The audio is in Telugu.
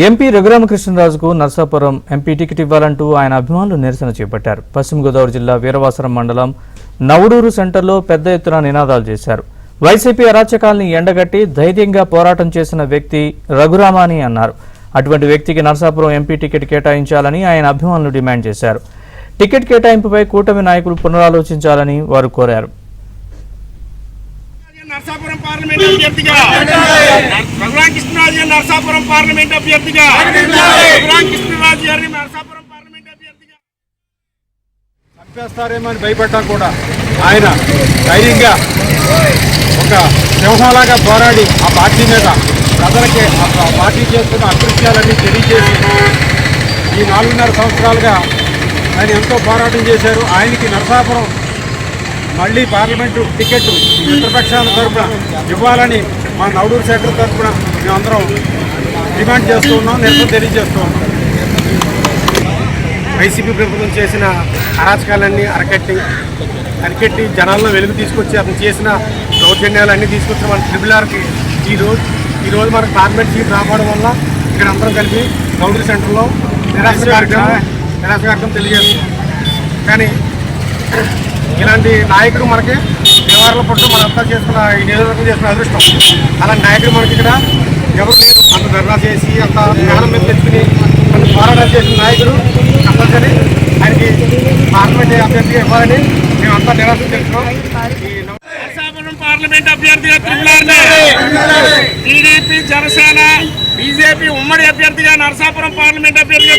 ఎంపీ రఘురామకృష్ణరాజుకు నర్సాపురం ఎంపీ టికెట్ ఇవ్వాలంటూ ఆయన అభిమానులు నిరసన చేపట్టారు. పశ్చిమ గోదావరి జిల్లా వీరవాసరం మండలం నవడూరు సెంటర్లో పెద్ద ఎత్తున నినాదాలు చేశారు. వైసీపీ అరాచకాల్ని ఎండగట్టి ధైర్యంగా పోరాటం చేసిన వ్యక్తి రఘురామ అని అన్నారు. అటువంటి వ్యక్తికి నర్సాపురం ఎంపీ టికెట్ కేటాయించాలని ఆయన అభిమానులు డిమాండ్ చేశారు. టికెట్ కేటాయింపుపై కూటమి నాయకులు పునరాలోచించాలని వారు కోరారు. నర్సాపురం పార్లమెంట్ అభ్యర్థిగా రఘురామకృష్ణరాజు నర్సాపురం పార్లమెంట్ అభ్యర్థిగా రఘురామకృష్ణరాజు గారిని నర్సాపురం పార్లమెంట్ అభ్యర్థిగా చంపేస్తారేమో అని భయపడ్డా కూడా ఆయన ధైర్యంగా ఒక సింహంలాగా పోరాడి ఆ పార్టీ మీద ప్రజలకి ఆ పార్టీ చేస్తున్న అకృత్యాలన్నీ తెలియజేసి ఈ 4.5 సంవత్సరాలుగా ఆయన ఎంతో పోరాటం చేశారు. ఆయనకి నరసాపురం మళ్ళీ పార్లమెంటు టికెట్ మిత్రపక్షాల తరఫున ఇవ్వాలని మా నవడూరు సెంటర్ తరఫున మేమందరం డిమాండ్ చేస్తూ ఉన్నాం, నిరసన తెలియజేస్తూ ఉన్నాం. వైసీపీ ప్రభుత్వం చేసిన అరాచకాలన్నీ అరికెట్టి జనాల్లో వెలుగు తీసుకొచ్చి అతను చేసిన దౌర్జన్యాలన్నీ తీసుకొచ్చి మన ట్రిబుల్ ఈరోజు మనకు పార్లమెంట్ సీట్ రావడం వల్ల ఇక్కడ అందరం కలిపి నవడూరు సెంటర్లో నిరాశ కార్యక్రమం తెలియజేస్తున్నాం. కానీ ఇలాంటి నాయకుడు మనకి వ్యవహారాల పట్ల మనంతా చేస్తున్న ఈ నియోజకవర్గం చేస్తున్న అదృష్టం. అలాంటి నాయకుడు మనకి ఇక్కడ ఎవరు లేరు. అంత ధర్నా చేసి అంత జ్ఞానం మీద తెచ్చుకుని అంత పోరాటాలు చేసిన నాయకుడు కంపల్సరీ ఆయనకి పార్లమెంట్ అభ్యర్థిగా ఇవ్వాలని మేమంతా నిరాశ చేస్తున్నాం. నర్సాపురం పార్లమెంట్ అభ్యర్థిగా టీడీపీ, జనసేన, బీజేపీ ఉమ్మడి అభ్యర్థిగా నర్సాపురం పార్లమెంట్ అభ్యర్థిగా